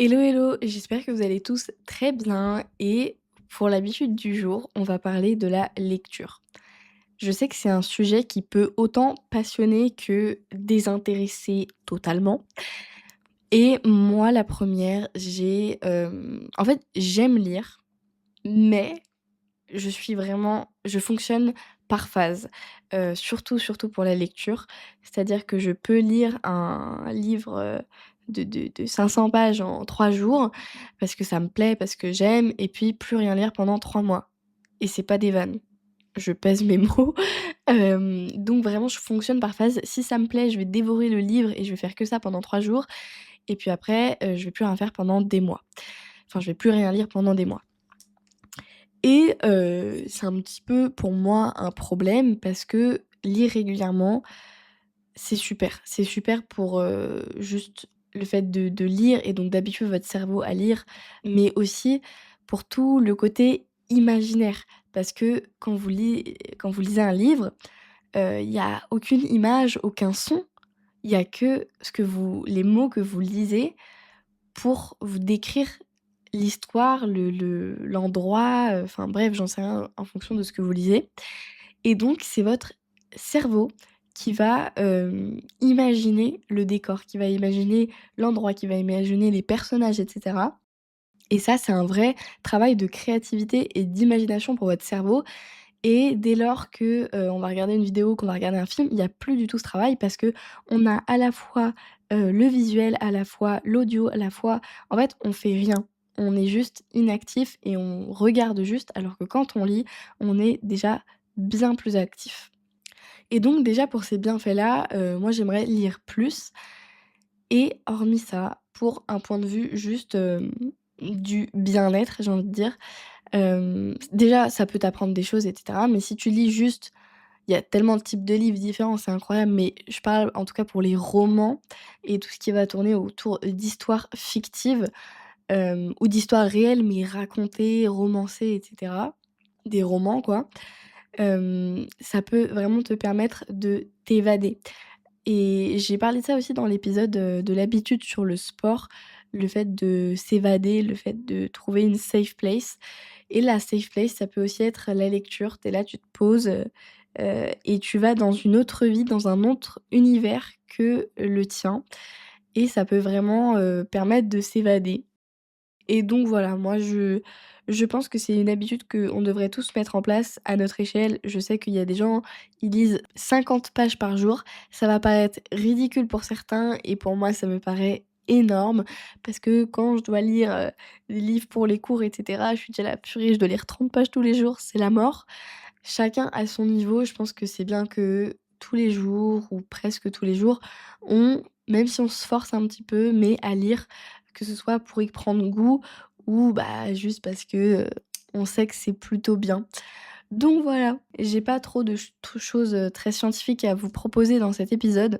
Hello, hello, j'espère que vous allez tous très bien et pour l'habitude du jour, on va parler de la lecture. Je sais que c'est un sujet qui peut autant passionner que désintéresser totalement et moi la première, en fait, j'aime lire, mais je fonctionne par phase, surtout pour la lecture. C'est-à-dire que je peux lire un livre, de 500 pages en 3 jours, parce que ça me plaît, parce que j'aime et puis plus rien lire pendant 3 mois et c'est pas des vannes. Je pèse mes mots, donc vraiment je fonctionne par phase. Si ça me plaît, je vais dévorer le livre et je vais faire que ça pendant 3 jours et puis après, je vais plus rien faire pendant des mois. Enfin, je vais plus rien lire pendant des mois. Et c'est un petit peu pour moi un problème parce que lire régulièrement, c'est super. C'est super pour, juste le fait de lire et donc d'habituer votre cerveau à lire, mais aussi pour tout le côté imaginaire. Parce que quand vous lisez un livre, il y a aucune image, aucun son, il y a que les mots que vous lisez pour vous décrire l'histoire, l'endroit, enfin bref, j'en sais rien en fonction de ce que vous lisez et donc c'est votre cerveau qui va, imaginer le décor, qui va imaginer l'endroit, qui va imaginer les personnages et cetera et ça, c'est un vrai travail de créativité et d'imagination pour votre cerveau et dès lors que, on va regarder une vidéo, qu'on va regarder un film, il y a plus du tout ce travail parce que on a à la fois, le visuel, à la fois l'audio, à la fois en fait, on fait rien. On est juste inactif et on regarde juste, alors que quand on lit, on est déjà bien plus actif. Et donc déjà pour ces bienfaits-là, moi j'aimerais lire plus et hormis ça, pour un point de vue juste, du bien-être, j'ai envie de dire, déjà ça peut t'apprendre des choses et cetera, mais si tu lis juste il y a tellement de types de livres différents, c'est incroyable, mais je parle en tout cas pour les romans et tout ce qui va tourner autour d'histoires fictives, ou d'histoires réelles mais racontées, romancées et cetera. Des romans quoi. Ça peut vraiment te permettre de t'évader et j'ai parlé de ça aussi dans l'épisode, de l'habitude sur le sport, le fait de s'évader, le fait de trouver une safe place et la safe place, ça peut aussi être la lecture. Tu es là, tu te poses, et tu vas dans une autre vie, dans un autre univers que le tien et ça peut vraiment, permettre de s'évader et donc voilà, moi je pense que c'est une habitude qu'on devrait tous mettre en place à notre échelle. Je sais qu'il y a des gens, ils lisent 50 pages par jour. Ça va paraître ridicule pour certains et pour moi ça me paraît énorme parce que quand je dois lire, des livres pour les cours et cetera, je suis déjà là: «Purée, je dois lire 30 pages tous les jours, c'est la mort». Chacun à son niveau, je pense que c'est bien que tous les jours ou presque tous les jours, même si on se force un petit peu, mais à lire, que ce soit pour y prendre goût ou bah, juste parce que, on sait que c'est plutôt bien. Donc voilà, j'ai pas trop de choses, très scientifiques à vous proposer dans cet épisode,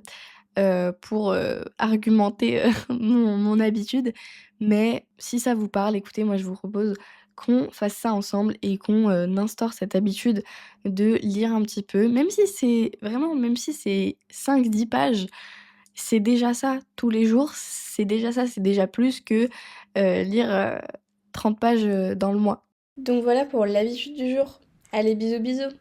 pour, argumenter, mon habitude. Mais si ça vous parle, écoutez, moi je vous propose qu'on fasse ça ensemble et qu'on, instaure cette habitude de lire un petit peu. Même si c'est 5 10 pages, c'est déjà ça tous les jours, c'est déjà ça, c'est déjà plus que, lire, 30 pages, dans le mois. Donc voilà pour l'habitude du jour. Allez, bisous bisous.